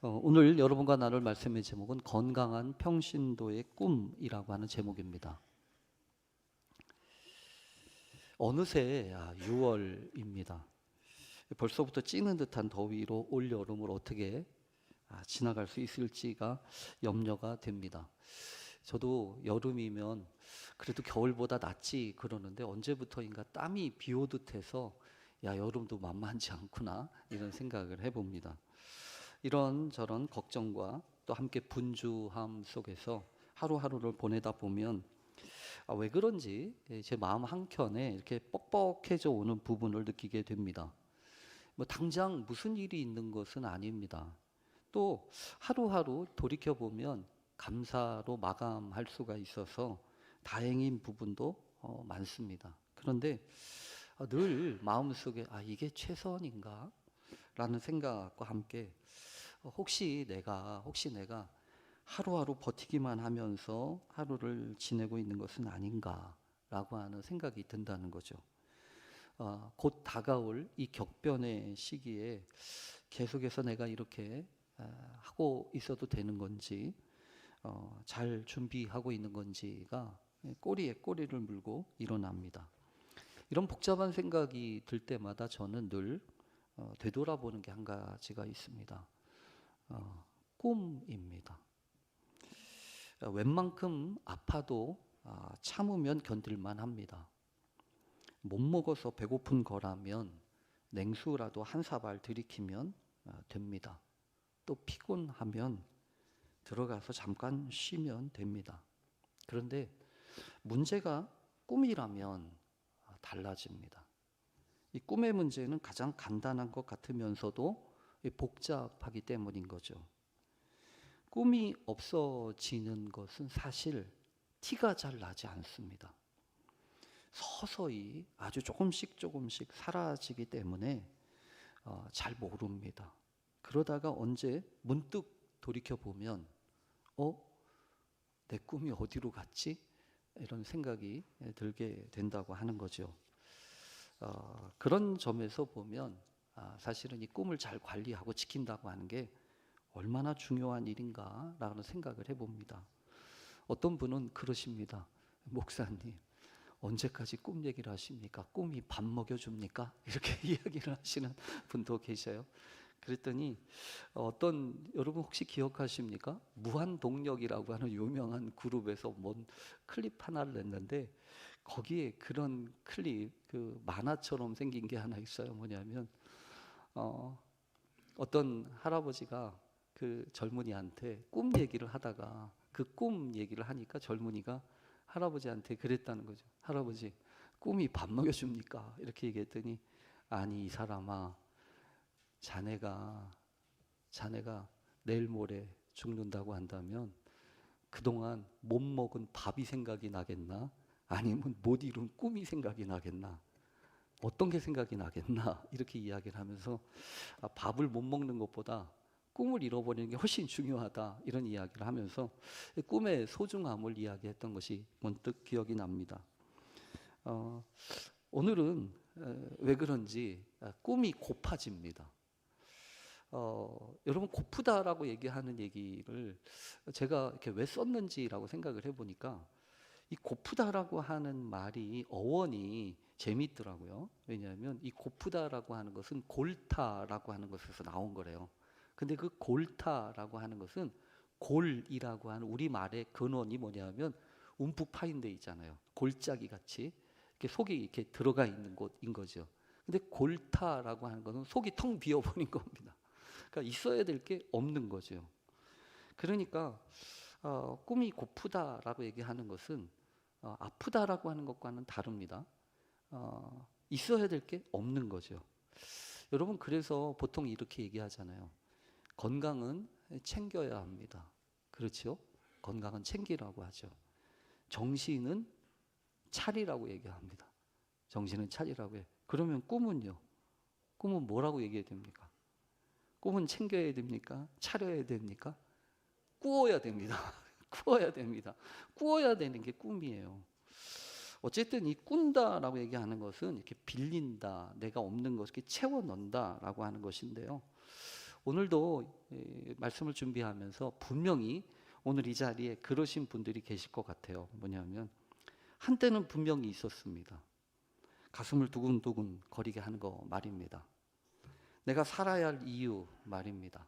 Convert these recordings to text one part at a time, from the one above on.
오늘 여러분과 나눌 말씀의 제목은 건강한 평신도의 꿈이라고 하는 제목입니다. 어느새 6월입니다. 벌써부터 찌는 듯한 더위로 올 여름을 어떻게 지나갈 수 있을지가 염려가 됩니다. 저도 여름이면 그래도 겨울보다 낫지 그러는데 언제부터인가 땀이 비오듯 해서 여름도 만만치 않구나 이런 생각을 해봅니다. 이런저런 걱정과 또 함께 분주함 속에서 하루하루를 보내다 보면 왜 그런지 제 마음 한켠에 이렇게 뻑뻑해져 오는 부분을 느끼게 됩니다. 뭐 당장 무슨 일이 있는 것은 아닙니다. 또 하루하루 돌이켜 보면 감사로 마감할 수가 있어서 다행인 부분도 많습니다. 그런데 늘 마음속에 이게 최선인가? 라는 생각과 함께 혹시 내가 하루하루 버티기만 하면서 하루를 지내고 있는 것은 아닌가라고 하는 생각이 든다는 거죠. 곧 다가올 이 격변의 시기에 계속해서 내가 이렇게 하고 있어도 되는 건지, 잘 준비하고 있는 건지가 꼬리에 꼬리를 물고 일어납니다. 이런 복잡한 생각이 들 때마다 저는 늘 되돌아보는 게 한 가지가 있습니다. 꿈입니다. 웬만큼 아파도 참으면 견딜만 합니다. 못 먹어서 배고픈 거라면 냉수라도 한 사발 들이키면 됩니다. 또 피곤하면 들어가서 잠깐 쉬면 됩니다. 그런데 문제가 꿈이라면 달라집니다. 이 꿈의 문제는 가장 간단한 것 같으면서도 복잡하기 때문인 거죠. 꿈이 없어지는 것은 사실 티가 잘 나지 않습니다. 서서히 아주 조금씩 사라지기 때문에 잘 모릅니다. 그러다가 언제 문득 돌이켜 보면 내 꿈이 어디로 갔지? 이런 생각이 들게 된다고 하는 거죠. 그런 점에서 보면 사실은 이 꿈을 잘 관리하고 지킨다고 하는 게 얼마나 중요한 일인가라는 생각을 해봅니다. 어떤 분은 그러십니다. 목사님, 언제까지 꿈 얘기를 하십니까? 꿈이 밥 먹여줍니까? 이렇게 이야기를 하시는 분도 계셔요. 그랬더니 여러분 혹시 기억하십니까? 무한동력이라고 하는 유명한 그룹에서 뭔 클립 하나를 냈는데 거기에 그런 클립, 그 만화처럼 생긴 게 하나 있어요. 뭐냐면 어떤 할아버지가 그 젊은이한테 꿈 얘기를 하다가 그 꿈 얘기를 하니까 젊은이가 할아버지한테 그랬다는 거죠. 할아버지, 꿈이 밥 먹여줍니까? 이렇게 얘기했더니 아니 이 사람아, 자네가 내일 모레 죽는다고 한다면 그동안 못 먹은 밥이 생각이 나겠나? 아니면 못 이룬 꿈이 생각이 나겠나? 어떤 게 생각이 나겠나? 이렇게 이야기를 하면서 밥을 못 먹는 것보다 꿈을 잃어버리는 게 훨씬 중요하다 이런 이야기를 하면서 꿈의 소중함을 이야기했던 것이 문득 기억이 납니다. 오늘은 왜 그런지 꿈이 고파집니다. 여러분 고프다라고 얘기하는 얘기를 제가 이렇게 왜 썼는지라고 생각을 해보니까 이 고프다라고 하는 말이 어원이 재미있더라고요. 왜냐하면 이 고프다라고 하는 것은 골타라고 하는 것에서 나온 거래요. 근데 그 골타라고 하는 것은 골이라고 하는 우리말의 근원이 뭐냐면 움푹 파인 데 있잖아요. 골짜기 같이 이렇게 속이 이렇게 들어가 있는 곳인 거죠. 근데 골타라고 하는 것은 속이 텅 비어버린 겁니다. 그러니까 있어야 될 게 없는 거죠. 그러니까 꿈이 고프다라고 얘기하는 것은 아프다라고 하는 것과는 다릅니다. 있어야 될 게 없는 거죠. 여러분 그래서 보통 이렇게 얘기하잖아요. 건강은 챙겨야 합니다. 그렇죠? 건강은 챙기라고 하죠. 정신은 차리라고 얘기합니다. 정신은 차리라고 해요. 그러면 꿈은요? 꿈은 뭐라고 얘기해야 됩니까? 꿈은 챙겨야 됩니까? 차려야 됩니까? 꾸어야 됩니다. 꾸어야 됩니다. 꾸어야 되는 게 꿈이에요. 어쨌든 이 꾼다라고 얘기하는 것은 이렇게 빌린다, 내가 없는 것을 이렇게 채워 넣는다라고 하는 것인데요. 오늘도 말씀을 준비하면서 분명히 오늘 이 자리에 그러신 분들이 계실 것 같아요. 뭐냐면 한때는 분명히 있었습니다. 가슴을 두근두근 거리게 하는 거 말입니다. 내가 살아야 할 이유 말입니다.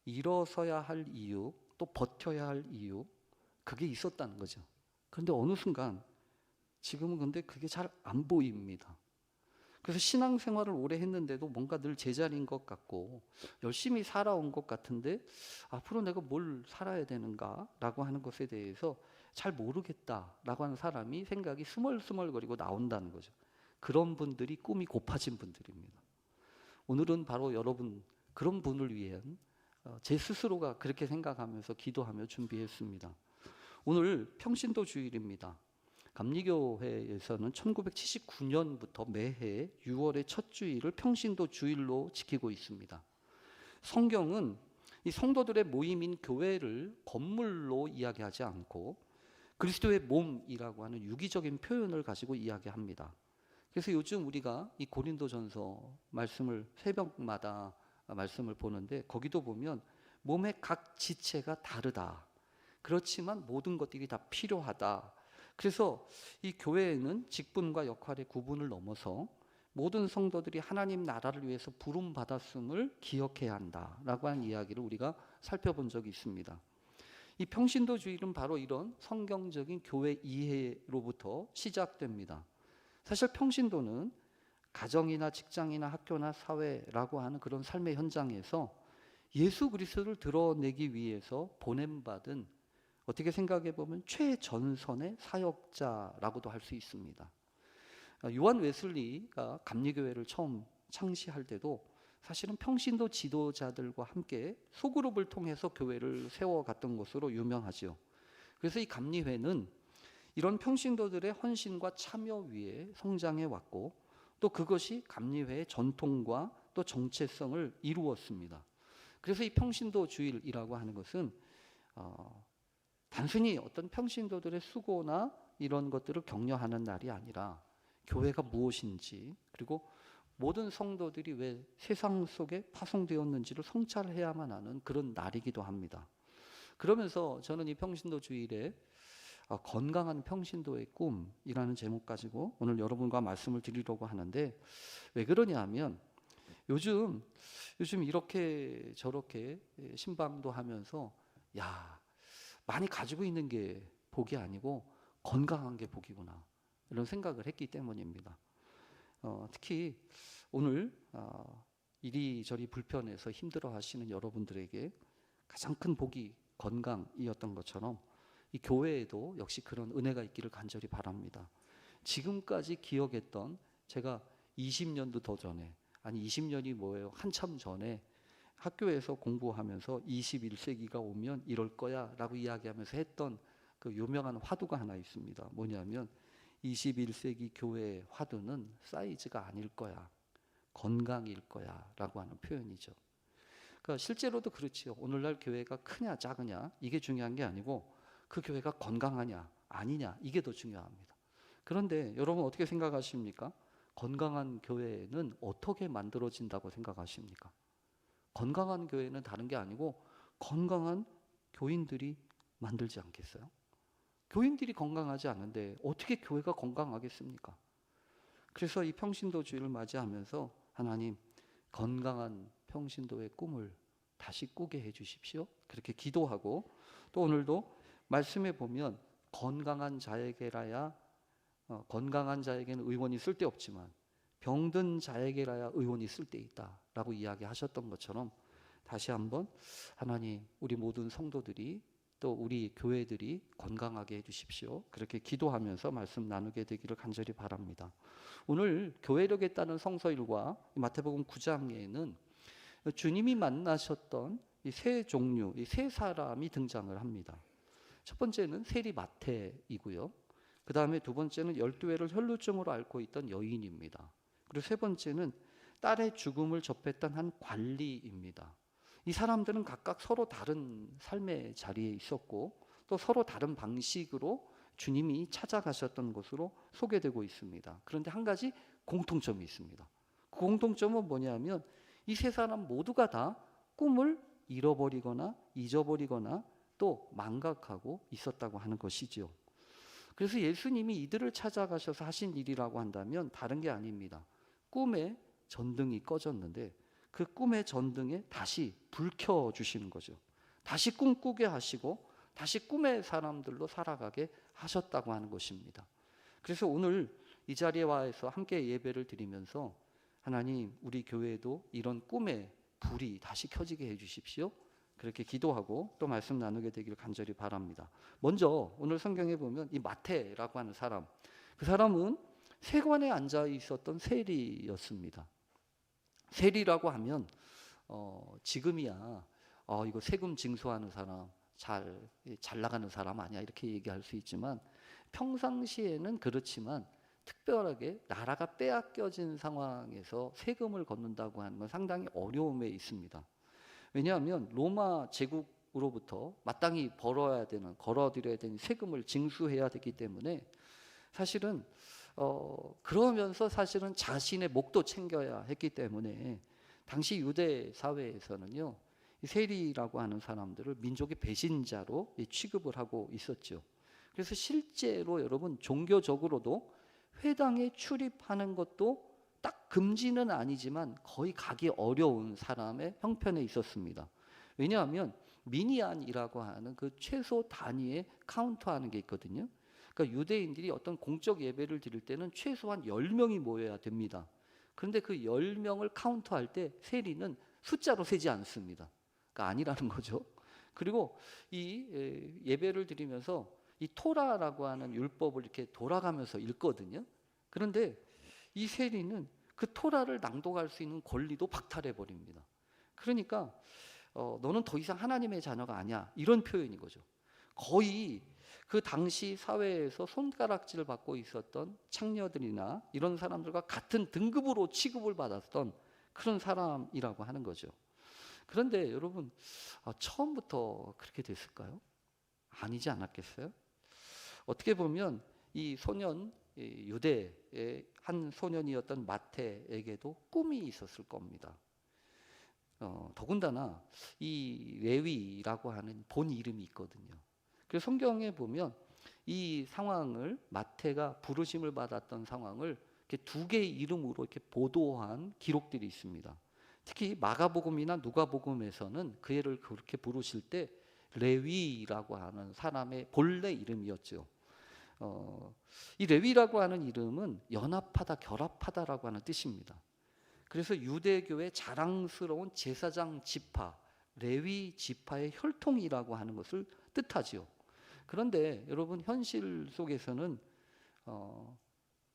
일어서야 할 이유, 또 버텨야 할 이유, 그게 있었다는 거죠. 그런데 어느 순간 지금은 근데 그게 잘 안 보입니다. 그래서 신앙생활을 오래 했는데도 뭔가 늘 제자리인 것 같고 열심히 살아온 것 같은데 앞으로 내가 뭘 살아야 되는가 라고 하는 것에 대해서 잘 모르겠다라고 하는 사람이 생각이 스멀스멀거리고 나온다는 거죠. 그런 분들이 꿈이 고파진 분들입니다. 오늘은 바로 여러분 그런 분을 위한 제 스스로가 그렇게 생각하면서 기도하며 준비했습니다. 오늘 평신도 주일입니다. 감리교회에서는 1979년부터 매해 6월의 첫 주일을 평신도 주일로 지키고 있습니다. 성경은 이 성도들의 모임인 교회를 건물로 이야기하지 않고 그리스도의 몸이라고 하는 유기적인 표현을 가지고 이야기합니다. 그래서 요즘 우리가 이 고린도전서 말씀을 새벽마다 말씀을 보는데 거기도 보면 몸의 각 지체가 다르다. 그렇지만 모든 것들이 다 필요하다. 그래서 이 교회에는 직분과 역할의 구분을 넘어서 모든 성도들이 하나님 나라를 위해서 부름받았음을 기억해야 한다라고 하는 이야기를 우리가 살펴본 적이 있습니다. 이 평신도 주일은 바로 이런 성경적인 교회 이해로부터 시작됩니다. 사실 평신도는 가정이나 직장이나 학교나 사회라고 하는 그런 삶의 현장에서 예수 그리스도를 드러내기 위해서 보냄받은 어떻게 생각해 보면 최전선의 사역자라고도 할 수 있습니다. 요한 웨슬리가 감리교회를 처음 창시할 때도 사실은 평신도 지도자들과 함께 소그룹을 통해서 교회를 세워갔던 것으로 유명하죠. 그래서 이 감리회는 이런 평신도들의 헌신과 참여 위에 성장해 왔고 또 그것이 감리회의 전통과 또 정체성을 이루었습니다. 그래서 이 평신도 주일이라고 하는 것은 단순히 어떤 평신도들의 수고나 이런 것들을 격려하는 날이 아니라 교회가 무엇인지 그리고 모든 성도들이 왜 세상 속에 파송되었는지를 성찰해야만 하는 그런 날이기도 합니다. 그러면서 저는 이 평신도 주일에 건강한 평신도의 꿈이라는 제목 가지고 오늘 여러분과 말씀을 드리려고 하는데 왜 그러냐 하면 요즘 이렇게 저렇게 신방도 하면서 많이 가지고 있는 게 복이 아니고 건강한 게 복이구나 이런 생각을 했기 때문입니다. 특히 오늘 이리저리 불편해서 힘들어 하시는 여러분들에게 가장 큰 복이 건강이었던 것처럼 이 교회에도 역시 그런 은혜가 있기를 간절히 바랍니다. 지금까지 기억했던 제가 20년도 더 전에 아니 20년이 뭐예요? 한참 전에 학교에서 공부하면서 21세기가 오면 이럴 거야 라고 이야기하면서 했던 그 유명한 화두가 하나 있습니다. 뭐냐면 21세기 교회의 화두는 사이즈가 아닐 거야. 건강일 거야 라고 하는 표현이죠. 그러니까 실제로도 그렇지요. 오늘날 교회가 크냐 작으냐 이게 중요한 게 아니고 그 교회가 건강하냐 아니냐 이게 더 중요합니다. 그런데 여러분 어떻게 생각하십니까? 건강한 교회는 어떻게 만들어진다고 생각하십니까? 건강한 교회는 다른 게 아니고 건강한 교인들이 만들지 않겠어요? 교인들이 건강하지 않은데 어떻게 교회가 건강하겠습니까? 그래서 이 평신도 주일을 맞이하면서 하나님 건강한 평신도의 꿈을 다시 꾸게 해 주십시오. 그렇게 기도하고 또 오늘도 말씀에 보면 건강한 자에게라야 건강한 자에게는 의원이 쓸데없지만 병든 자에게라야 의원이 쓸데있다 라고 이야기하셨던 것처럼 다시 한번 하나님 우리 모든 성도들이 또 우리 교회들이 건강하게 해주십시오. 그렇게 기도하면서 말씀 나누게 되기를 간절히 바랍니다. 오늘 교회력에 따른 성서일과 마태복음 9장에는 주님이 만나셨던 이 세 종류, 이 세 사람이 등장을 합니다. 첫 번째는 세리 마태이고요. 그 다음에 두 번째는 12회를 혈루증으로 앓고 있던 여인입니다. 그리고 세 번째는 딸의 죽음을 접했던 한 관리입니다. 이 사람들은 각각 서로 다른 삶의 자리에 있었고 또 서로 다른 방식으로 주님이 찾아가셨던 것으로 소개되고 있습니다. 그런데 한 가지 공통점이 있습니다. 그 공통점은 뭐냐면 이 세 사람 모두가 다 꿈을 잃어버리거나 잊어버리거나 또 망각하고 있었다고 하는 것이지요. 그래서 예수님이 이들을 찾아가셔서 하신 일이라고 한다면 다른 게 아닙니다. 꿈에 전등이 꺼졌는데 그 꿈의 전등에 다시 불 켜주시는 거죠. 다시 꿈꾸게 하시고 다시 꿈의 사람들로 살아가게 하셨다고 하는 것입니다. 그래서 오늘 이 자리에 와서 함께 예배를 드리면서 하나님, 우리 교회에도 이런 꿈의 불이 다시 켜지게 해주십시오. 그렇게 기도하고 또 말씀 나누게 되기를 간절히 바랍니다. 먼저 오늘 성경에 보면 이 마태라고 하는 사람, 그 사람은 세관에 앉아 있었던 세리였습니다. 세리라고 하면 지금이야 이거 세금 징수하는 사람, 잘 나가는 사람 아니야 이렇게 얘기할 수 있지만 평상시에는 그렇지만 특별하게 나라가 빼앗겨진 상황에서 세금을 걷는다고 하는 건 상당히 어려움에 있습니다. 왜냐하면 로마 제국으로부터 마땅히 걸어들여야 되는 세금을 징수해야 되기 때문에 사실은 그러면서 사실은 자신의 목도 챙겨야 했기 때문에 당시 유대 사회에서는요, 이 세리라고 하는 사람들을 민족의 배신자로 취급을 하고 있었죠. 그래서 실제로 여러분 종교적으로도 회당에 출입하는 것도 딱 금지는 아니지만 거의 가기 어려운 사람의 형편에 있었습니다. 왜냐하면 미니안이라고 하는 그 최소 단위에 카운트하는 게 있거든요. 그러니까 유대인들이 어떤 공적 예배를 드릴 때는 최소한 10명이 모여야 됩니다. 그런데 그 10명을 카운트할 때 세리는 숫자로 세지 않습니다. 그러니까 아니라는 거죠. 그리고 이 예배를 드리면서 이 토라라고 하는 율법을 이렇게 돌아가면서 읽거든요. 그런데 이 세리는 그 토라를 낭독할 수 있는 권리도 박탈해 버립니다. 그러니까 너는 더 이상 하나님의 자녀가 아니야, 이런 표현인 거죠. 거의 그 당시 사회에서 손가락질을 받고 있었던 창녀들이나 이런 사람들과 같은 등급으로 취급을 받았던 그런 사람이라고 하는 거죠. 그런데 여러분, 처음부터 그렇게 됐을까요? 아니지 않았겠어요? 어떻게 보면 이 소년, 유대의 한 소년이었던 마태에게도 꿈이 있었을 겁니다. 더군다나 이 레위라고 하는 본 이름이 있거든요. 그래서 성경에 보면 이 상황을, 마태가 부르심을 받았던 상황을 이렇게 두 개의 이름으로 이렇게 보도한 기록들이 있습니다. 특히 마가복음이나 누가복음에서는 그 애를 그렇게 부르실 때 레위라고 하는 사람의 본래 이름이었죠. 이 레위라고 하는 이름은 연합하다, 결합하다라고 하는 뜻입니다. 그래서 유대교의 자랑스러운 제사장 지파, 레위 지파의 혈통이라고 하는 것을 뜻하지요. 그런데 여러분, 현실 속에서는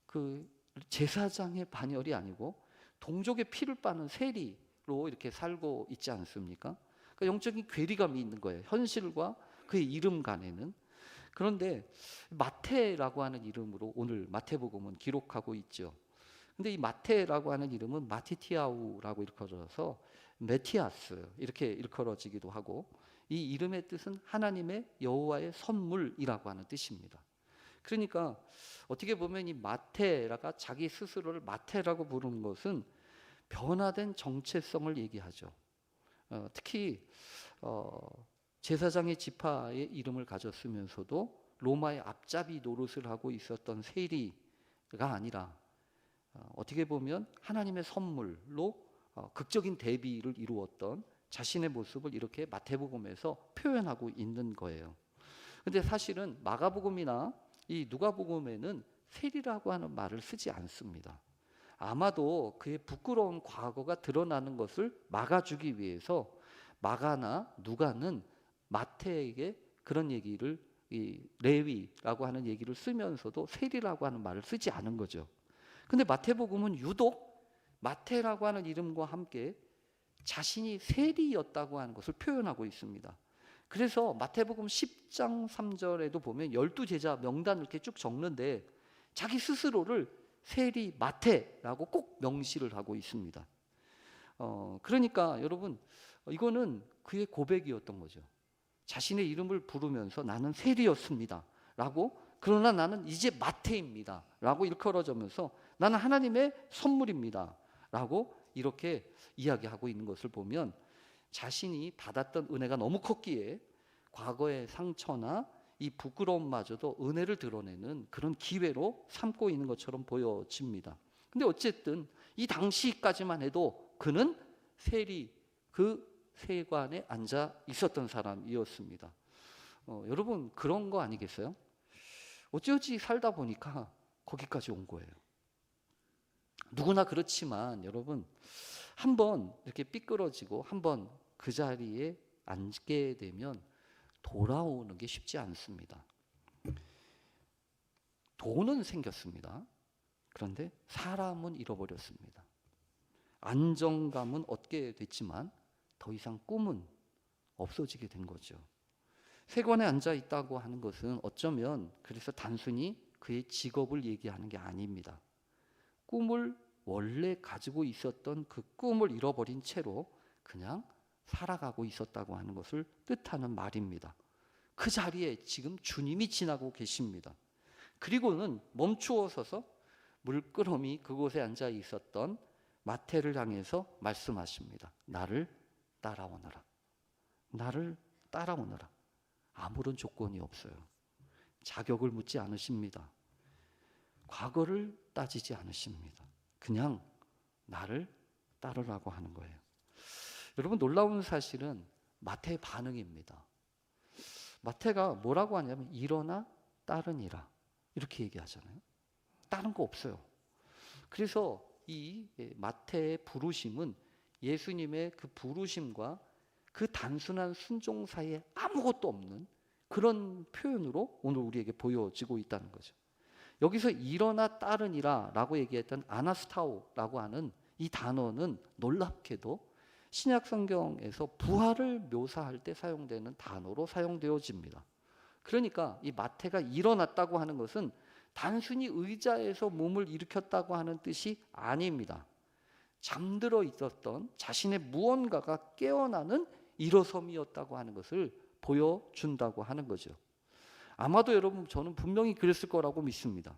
그 제사장의 반열이 아니고 동족의 피를 빠는 세리로 이렇게 살고 있지 않습니까? 그러니까 영적인 괴리감이 있는 거예요, 현실과 그의 이름 간에는. 그런데 마태라고 하는 이름으로 오늘 마태복음은 기록하고 있죠. 근데 이 마태라고 하는 이름은 마티티아우라고 일컬어서 메티아스 이렇게 일컬어지기도 하고, 이 이름의 뜻은 하나님의 여호와의 선물이라고 하는 뜻입니다. 그러니까 어떻게 보면 이 마태라가 자기 스스로를 마태라고 부르는 것은 변화된 정체성을 얘기하죠. 특히 제사장의 지파의 이름을 가졌으면서도 로마의 앞잡이 노릇을 하고 있었던 세리가 아니라 어떻게 보면 하나님의 선물로 극적인 대비를 이루었던 자신의 모습을 이렇게 마태복음에서 표현하고 있는 거예요. 근데 사실은 마가복음이나 이 누가복음에는 세리라고 하는 말을 쓰지 않습니다. 아마도 그의 부끄러운 과거가 드러나는 것을 막아주기 위해서 마가나 누가는 마태에게 그런 얘기를, 이 레위라고 하는 얘기를 쓰면서도 세리라고 하는 말을 쓰지 않은 거죠. 근데 마태복음은 유독 마태라고 하는 이름과 함께 자신이 세리였다고 하는 것을 표현하고 있습니다. 그래서 마태복음 10장 3절에도 보면 12제자 명단을 이렇게 쭉 적는데 자기 스스로를 세리 마태라고 꼭 명시를 하고 있습니다. 그러니까 여러분, 이거는 그의 고백이었던 거죠. 자신의 이름을 부르면서 나는 세리였습니다 라고, 그러나 나는 이제 마태입니다 라고 일컬어지면서 나는 하나님의 선물입니다 라고 이렇게 이야기하고 있는 것을 보면 자신이 받았던 은혜가 너무 컸기에 과거의 상처나 이 부끄러움마저도 은혜를 드러내는 그런 기회로 삼고 있는 것처럼 보여집니다. 근데 어쨌든 이 당시까지만 해도 그는 세리 그 세관에 앉아 있었던 사람이었습니다. 여러분 그런 거 아니겠어요? 어찌어찌 살다 보니까 거기까지 온 거예요. 누구나 그렇지만 여러분 한번 이렇게 삐끄러지고 한번 그 자리에 앉게 되면 돌아오는 게 쉽지 않습니다. 돈은 생겼습니다. 그런데 사람은 잃어버렸습니다. 안정감은 얻게 됐지만 더 이상 꿈은 없어지게 된 거죠. 세관에 앉아 있다고 하는 것은 어쩌면 그래서 단순히 그의 직업을 얘기하는 게 아닙니다. 꿈을 원래 가지고 있었던 그 꿈을 잃어버린 채로 그냥 살아가고 있었다고 하는 것을 뜻하는 말입니다. 그 자리에 지금 주님이 지나고 계십니다. 그리고는 멈추어 서서 물끄러미 그곳에 앉아 있었던 마태를 향해서 말씀하십니다. 나를 따라오너라. 나를 따라오너라. 아무런 조건이 없어요. 자격을 묻지 않으십니다. 과거를 따지지 않으십니다. 그냥 나를 따르라고 하는 거예요. 여러분 놀라운 사실은 마태의 반응입니다. 마태가 뭐라고 하냐면 일어나 따르니라 이렇게 얘기하잖아요. 다른 거 없어요. 그래서 이 마태의 부르심은 예수님의 그 부르심과 그 단순한 순종 사이에 아무것도 없는 그런 표현으로 오늘 우리에게 보여지고 있다는 거죠. 여기서 일어나 따르니라 라고 얘기했던 아나스타오라고 하는 이 단어는 놀랍게도 신약 성경에서 부활을 묘사할 때 사용되는 단어로 사용되어집니다. 그러니까 이 마태가 일어났다고 하는 것은 단순히 의자에서 몸을 일으켰다고 하는 뜻이 아닙니다. 잠들어 있었던 자신의 무언가가 깨어나는 일어섬이었다고 하는 것을 보여준다고 하는 거죠. 아마도 여러분 저는 분명히 그랬을 거라고 믿습니다.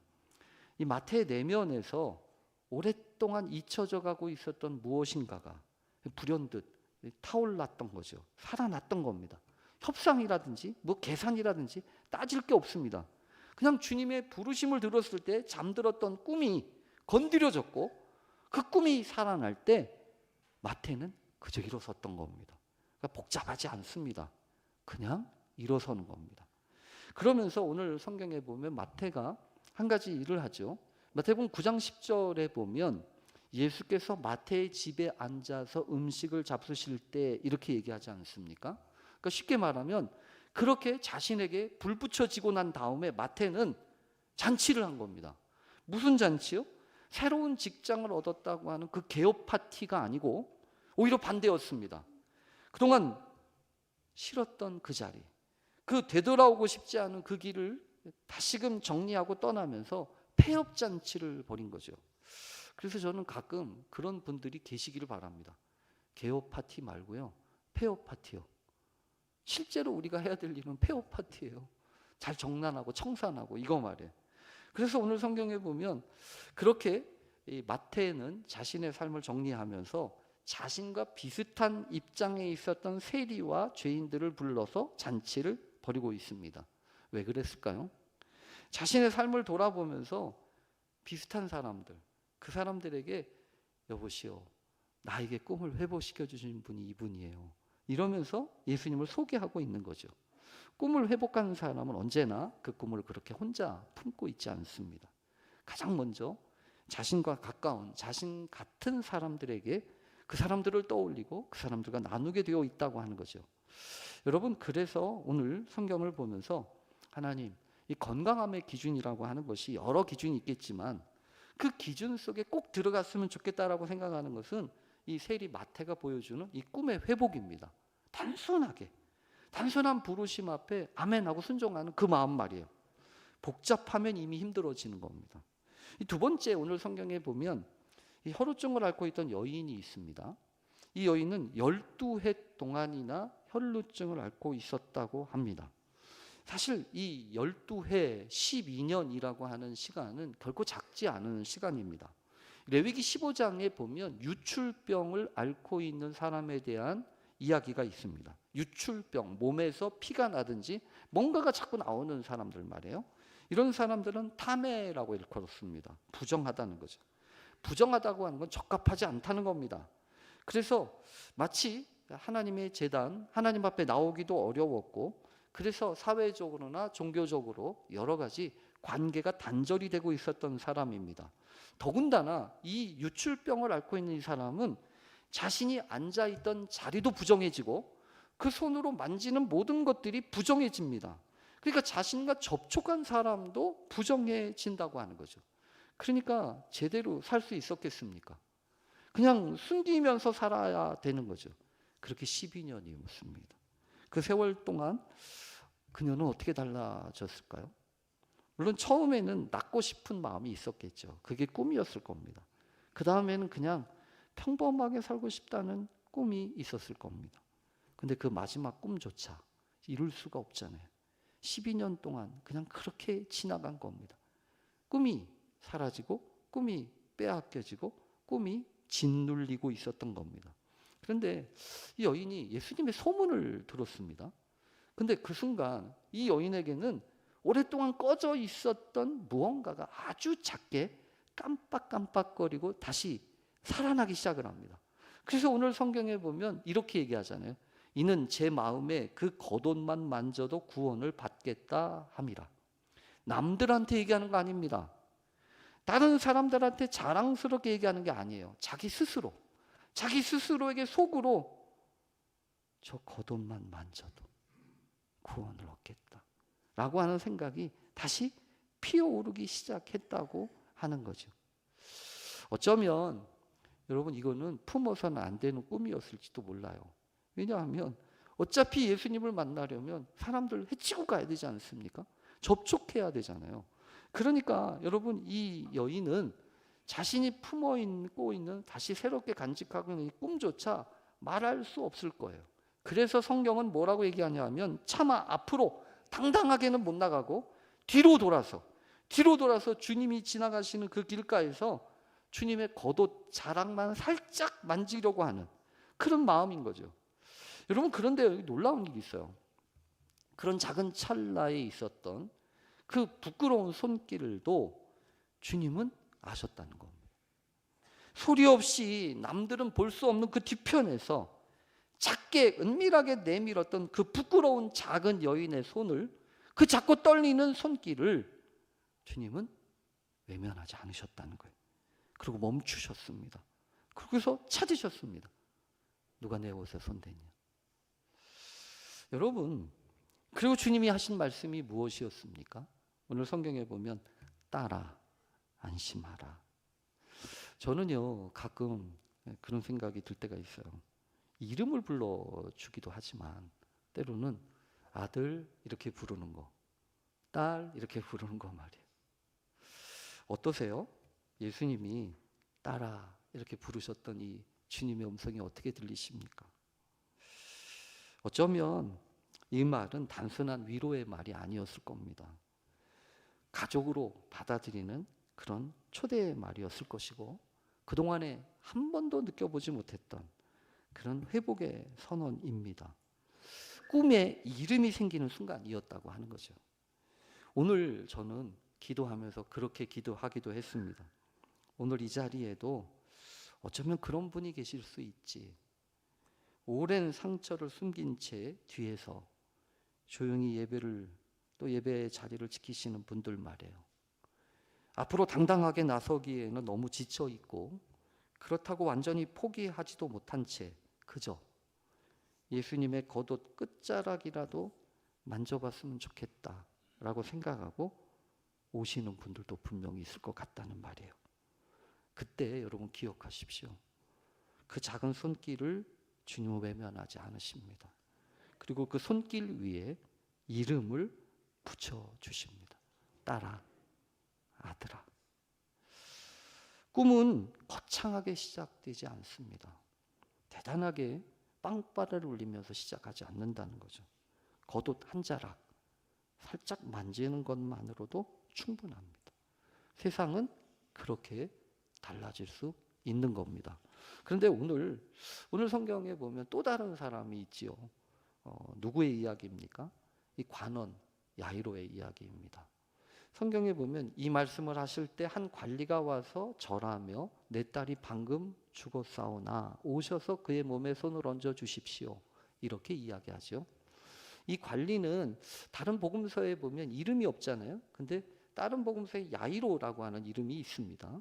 이 마태의 내면에서 오랫동안 잊혀져 가고 있었던 무엇인가가 불현듯 타올랐던 거죠. 살아났던 겁니다. 협상이라든지 뭐 계산이라든지 따질 게 없습니다. 그냥 주님의 부르심을 들었을 때 잠들었던 꿈이 건드려졌고 그 꿈이 살아날 때 마태는 그저 일어섰던 겁니다. 그러니까 복잡하지 않습니다. 그냥 일어서는 겁니다. 그러면서 오늘 성경에 보면 마태가 한 가지 일을 하죠. 마태복음 9장 10절에 보면 예수께서 마태의 집에 앉아서 음식을 잡수실 때 이렇게 얘기하지 않습니까? 그러니까 쉽게 말하면 그렇게 자신에게 불 붙여지고 난 다음에 마태는 잔치를 한 겁니다. 무슨 잔치요? 새로운 직장을 얻었다고 하는 그 개업 파티가 아니고 오히려 반대였습니다. 그동안 싫었던 그 자리, 그 되돌아오고 싶지 않은 그 길을 다시금 정리하고 떠나면서 폐업 잔치를 벌인 거죠. 그래서 저는 가끔 그런 분들이 계시기를 바랍니다. 개업 파티 말고요, 폐업 파티요. 실제로 우리가 해야 될 일은 폐업 파티예요. 잘 정난하고 청산하고 이거 말이에요. 그래서 오늘 성경에 보면 그렇게 이 마태는 자신의 삶을 정리하면서 자신과 비슷한 입장에 있었던 세리와 죄인들을 불러서 잔치를 벌이고 있습니다. 왜 그랬을까요? 자신의 삶을 돌아보면서 비슷한 사람들, 그 사람들에게 여보시오, 나에게 꿈을 회복시켜 주신 분이 이분이에요. 이러면서 예수님을 소개하고 있는 거죠. 꿈을 회복하는 사람은 언제나 그 꿈을 그렇게 혼자 품고 있지 않습니다. 가장 먼저 자신과 가까운 자신 같은 사람들에게 그 사람들을 떠올리고 그 사람들과 나누게 되어 있다고 하는 거죠. 여러분 그래서 오늘 성경을 보면서 하나님 이 건강함의 기준이라고 하는 것이 여러 기준이 있겠지만 그 기준 속에 꼭 들어갔으면 좋겠다라고 생각하는 것은 이 세리 마태가 보여주는 이 꿈의 회복입니다. 단순하게 단순한 부르심 앞에 아멘하고 순종하는 그 마음 말이에요. 복잡하면 이미 힘들어지는 겁니다. 이 두 번째 오늘 성경에 보면 이 혈루증을 앓고 있던 여인이 있습니다. 이 여인은 12해 동안이나 혈루증을 앓고 있었다고 합니다. 사실 이 12해 12년이라고 하는 시간은 결코 작지 않은 시간입니다. 레위기 15장에 보면 유출병을 앓고 있는 사람에 대한 이야기가 있습니다. 유출병, 몸에서 피가 나든지 뭔가가 자꾸 나오는 사람들 말이에요. 이런 사람들은 타메라고 일컬었습니다. 부정하다는 거죠. 부정하다고 하는 건 적합하지 않다는 겁니다. 그래서 마치 하나님의 제단, 하나님 앞에 나오기도 어려웠고, 그래서 사회적으로나 종교적으로 여러 가지 관계가 단절이 되고 있었던 사람입니다. 더군다나 이 유출병을 앓고 있는 이 사람은 자신이 앉아있던 자리도 부정해지고 그 손으로 만지는 모든 것들이 부정해집니다. 그러니까 자신과 접촉한 사람도 부정해진다고 하는 거죠. 그러니까 제대로 살 수 있었겠습니까? 그냥 숨기면서 살아야 되는 거죠. 그렇게 12년이 묻습니다. 그 세월 동안 그녀는 어떻게 달라졌을까요? 물론 처음에는 낳고 싶은 마음이 있었겠죠. 그게 꿈이었을 겁니다. 그 다음에는 그냥 평범하게 살고 싶다는 꿈이 있었을 겁니다. 근데 그 마지막 꿈조차 이룰 수가 없잖아요. 12년 동안 그냥 그렇게 지나간 겁니다. 꿈이 사라지고 꿈이 빼앗겨지고 꿈이 짓눌리고 있었던 겁니다. 그런데 이 여인이 예수님의 소문을 들었습니다. 근데 그 순간 이 여인에게는 오랫동안 꺼져 있었던 무언가가 아주 작게 깜빡깜빡거리고 다시 살아나기 시작을 합니다. 그래서 오늘 성경에 보면 이렇게 얘기하잖아요. 이는 제 마음에 그 겉옷만 만져도 구원을 받겠다 함이라. 남들한테 얘기하는 거 아닙니다. 다른 사람들한테 자랑스럽게 얘기하는 게 아니에요. 자기 스스로에게 속으로 저 겉옷만 만져도 구원을 얻겠다 라고 하는 생각이 다시 피어오르기 시작했다고 하는 거죠. 어쩌면 여러분 이거는 품어서는 안 되는 꿈이었을지도 몰라요. 왜냐하면 어차피 예수님을 만나려면 사람들 해치고 가야 되지 않습니까? 접촉해야 되잖아요. 그러니까 여러분 이 여인은 자신이 품어있고 있는 다시 새롭게 간직하고 있는 이 꿈조차 말할 수 없을 거예요. 그래서 성경은 뭐라고 얘기하냐면 차마 앞으로 당당하게는 못 나가고 뒤로 돌아서 주님이 지나가시는 그 길가에서 주님의 겉옷 자락만 살짝 만지려고 하는 그런 마음인 거죠. 여러분 그런데 여기 놀라운 일이 있어요. 그런 작은 찰나에 있었던 그 부끄러운 손길도 주님은 아셨다는 겁니다. 소리 없이 남들은 볼 수 없는 그 뒤편에서 작게 은밀하게 내밀었던 그 부끄러운 작은 여인의 손을, 그 자꾸 떨리는 손길을 주님은 외면하지 않으셨다는 거예요. 그리고 멈추셨습니다. 그래서 찾으셨습니다. 누가 내 옷에 손댔냐? 여러분, 그리고 주님이 하신 말씀이 무엇이었습니까? 오늘 성경에 보면 따라 안심하라. 저는요 가끔 그런 생각이 들 때가 있어요. 이름을 불러주기도 하지만 때로는 아들 이렇게 부르는 거, 딸 이렇게 부르는 거 말이에요. 어떠세요? 예수님이 따라 이렇게 부르셨던 이 주님의 음성이 어떻게 들리십니까? 어쩌면 이 말은 단순한 위로의 말이 아니었을 겁니다. 가족으로 받아들이는 그런 초대의 말이었을 것이고, 그동안에 한 번도 느껴보지 못했던 그런 회복의 선언입니다. 꿈에 이름이 생기는 순간이었다고 하는 거죠. 오늘 저는 기도하면서 그렇게 기도하기도 했습니다. 오늘 이 자리에도 어쩌면 그런 분이 계실 수 있지. 오랜 상처를 숨긴 채 뒤에서 조용히 예배의 자리를 지키시는 분들 말이에요. 앞으로 당당하게 나서기에는 너무 지쳐 있고, 그렇다고 완전히 포기하지도 못한 채 그저 예수님의 겉옷 끝자락이라도 만져봤으면 좋겠다라고 생각하고 오시는 분들도 분명히 있을 것 같다는 말이에요. 그때 여러분 기억하십시오. 그 작은 손길을 주님은 외면하지 않으십니다. 그리고 그 손길 위에 이름을 붙여주십니다. 딸아, 아들아. 꿈은 거창하게 시작되지 않습니다. 대단하게 빵빠레를 울리면서 시작하지 않는다는 거죠. 겉옷 한 자락 살짝 만지는 것만으로도 충분합니다. 세상은 그렇게 달라질 수 있는 겁니다. 그런데 오늘 성경에 보면 또 다른 사람이 있지요. 누구의 이야기입니까? 이 관원 야이로의 이야기입니다. 성경에 보면 이 말씀을 하실 때 한 관리가 와서 절하며 내 딸이 방금 죽었사오나 오셔서 그의 몸에 손을 얹어 주십시오. 이렇게 이야기하죠. 이 관리는 다른 복음서에 보면 이름이 없잖아요. 근데 다른 복음서에 야이로라고 하는 이름이 있습니다.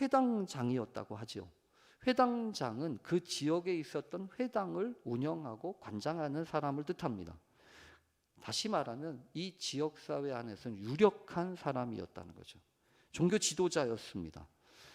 회당장이었다고 하죠. 회당장은 그 지역에 있었던 회당을 운영하고 관장하는 사람을 뜻합니다. 다시 말하면 이 지역사회 안에서는 유력한 사람이었다는 거죠. 종교 지도자였습니다.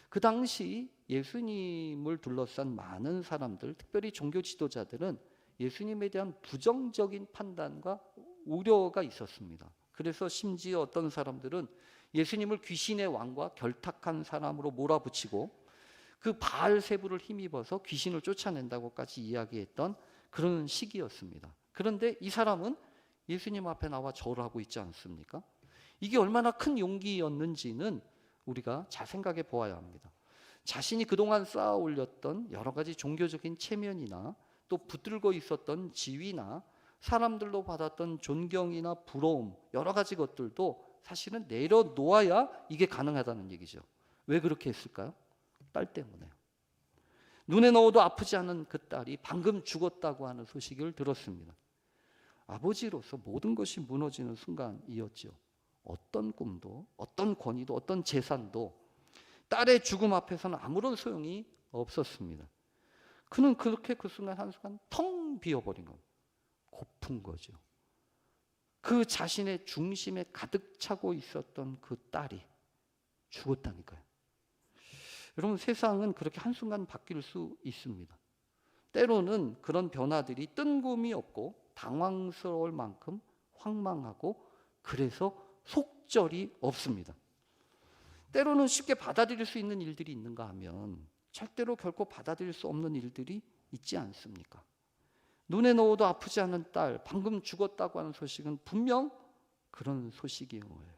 그 당시 예수님을 둘러싼 많은 사람들, 특별히 종교 지도자들은 예수님에 대한 부정적인 판단과 우려가 있었습니다. 그래서 심지어 어떤 사람들은 예수님을 귀신의 왕과 결탁한 사람으로 몰아붙이고 그 바알세부를 힘입어서 귀신을 쫓아낸다고까지 이야기했던 그런 시기였습니다. 그런데 이 사람은 예수님 앞에 나와 절하고 있지 않습니까? 이게 얼마나 큰 용기였는지는 우리가 잘 생각해 보아야 합니다. 자신이 그동안 쌓아 올렸던 여러 가지 종교적인 체면이나 또 붙들고 있었던 지위나 사람들로 받았던 존경이나 부러움, 여러 가지 것들도 사실은 내려놓아야 이게 가능하다는 얘기죠. 왜 그렇게 했을까요? 딸 때문에요. 눈에 넣어도 아프지 않은 그 딸이 방금 죽었다고 하는 소식을 들었습니다. 아버지로서 모든 것이 무너지는 순간이었죠. 어떤 꿈도, 어떤 권위도, 어떤 재산도 딸의 죽음 앞에서는 아무런 소용이 없었습니다. 그는 그렇게 그 순간 한순간 텅 비어버린 겁니다. 고픈 거죠. 그 자신의 중심에 가득 차고 있었던 그 딸이 죽었다니까요. 여러분, 세상은 그렇게 한순간 바뀔 수 있습니다. 때로는 그런 변화들이 뜬금이 없고 당황스러울 만큼 황망하고 그래서 속절이 없습니다. 때로는 쉽게 받아들일 수 있는 일들이 있는가 하면 절대로 결코 받아들일 수 없는 일들이 있지 않습니까? 눈에 넣어도 아프지 않은 딸, 방금 죽었다고 하는 소식은 분명 그런 소식이에요.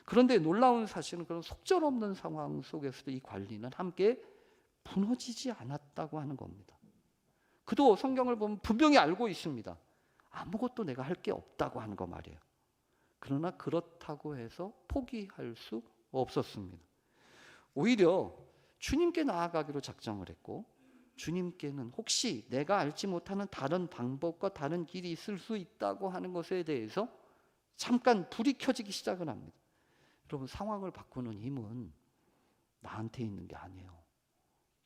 그런데 놀라운 사실은 그런 속절없는 상황 속에서도 이 관리는 함께 무너지지 않았다고 하는 겁니다. 그도 성경을 보면 분명히 알고 있습니다. 아무것도 내가 할 게 없다고 하는 거 말이에요. 그러나 그렇다고 해서 포기할 수 없었습니다. 오히려 주님께 나아가기로 작정을 했고, 주님께는 혹시 내가 알지 못하는 다른 방법과 다른 길이 있을 수 있다고 하는 것에 대해서 잠깐 불이 켜지기 시작을 합니다. 여러분, 상황을 바꾸는 힘은 나한테 있는 게 아니에요.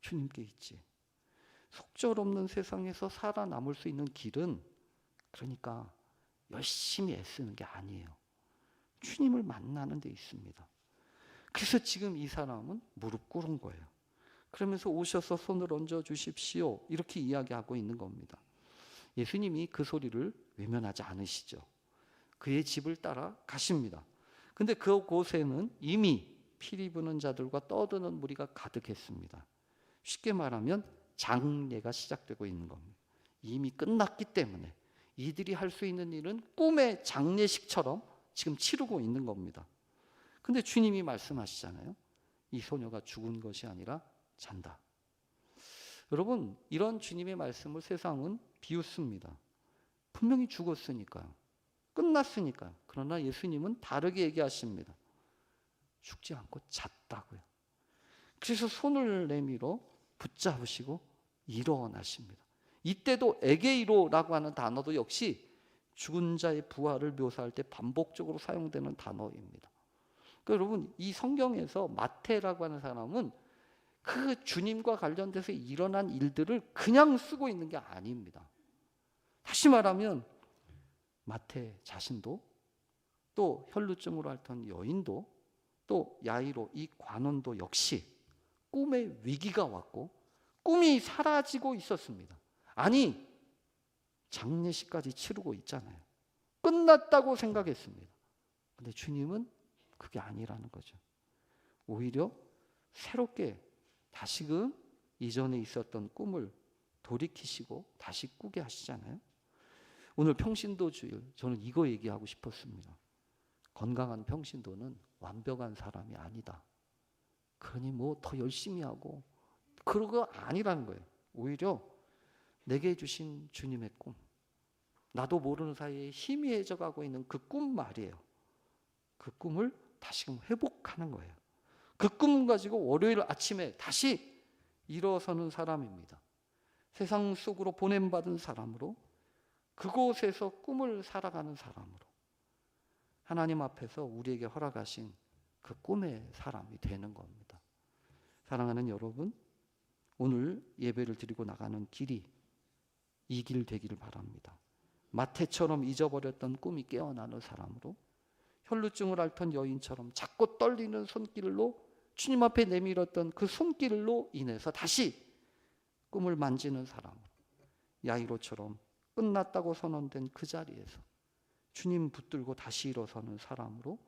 주님께 있지. 속절없는 세상에서 살아남을 수 있는 길은 그러니까 열심히 애쓰는 게 아니에요. 주님을 만나는 데 있습니다. 그래서 지금 이 사람은 무릎 꿇은 거예요. 그러면서 오셔서 손을 얹어 주십시오. 이렇게 이야기하고 있는 겁니다. 예수님이 그 소리를 외면하지 않으시죠. 그의 집을 따라 가십니다. 근데 그곳에는 이미 피리 부는 자들과 떠드는 무리가 가득했습니다. 쉽게 말하면 장례가 시작되고 있는 겁니다. 이미 끝났기 때문에 이들이 할 수 있는 일은 꿈의 장례식처럼 지금 치르고 있는 겁니다. 근데 주님이 말씀하시잖아요. 이 소녀가 죽은 것이 아니라 잔다. 여러분, 이런 주님의 말씀을 세상은 비웃습니다. 분명히 죽었으니까요. 끝났으니까요. 그러나 예수님은 다르게 얘기하십니다. 죽지 않고 잤다고요. 그래서 손을 내밀어 붙잡으시고 일어나십니다. 이때도 에게이로라고 하는 단어도 역시 죽은 자의 부활을 묘사할 때 반복적으로 사용되는 단어입니다. 그러니까 여러분, 이 성경에서 마태라고 하는 사람은 그 주님과 관련돼서 일어난 일들을 그냥 쓰고 있는 게 아닙니다. 다시 말하면 마태 자신도, 또 혈루증으로 앓던 여인도, 또 야이로 이 관원도 역시 꿈의 위기가 왔고 꿈이 사라지고 있었습니다. 아니, 장례식까지 치르고 있잖아요. 끝났다고 생각했습니다. 근데 주님은 그게 아니라는 거죠. 오히려 새롭게 다시금 이전에 있었던 꿈을 돌이키시고 다시 꾸게 하시잖아요. 오늘 평신도 주일, 저는 이거 얘기하고 싶었습니다. 건강한 평신도는 완벽한 사람이 아니다. 그러니 뭐 더 열심히 하고 그런 거 아니라는 거예요. 오히려 내게 주신 주님의 꿈, 나도 모르는 사이에 희미해져 가고 있는 그 꿈 말이에요. 그 꿈을 다시금 회복하는 거예요. 그 꿈 가지고 월요일 아침에 다시 일어서는 사람입니다. 세상 속으로 보냄받은 사람으로, 그곳에서 꿈을 살아가는 사람으로, 하나님 앞에서 우리에게 허락하신 그 꿈의 사람이 되는 겁니다. 사랑하는 여러분, 오늘 예배를 드리고 나가는 길이 이 길 되기를 바랍니다. 마태처럼 잊어버렸던 꿈이 깨어나는 사람으로, 혈루증을 앓던 여인처럼 자꾸 떨리는 손길로 주님 앞에 내밀었던 그 손길로 인해서 다시 꿈을 만지는 사람으로, 야이로처럼 끝났다고 선언된 그 자리에서 주님 붙들고 다시 일어서는 사람으로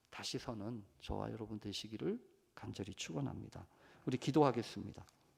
다시 서는 저와 여러분 되시기를 간절히 축원합니다. 우리 기도하겠습니다.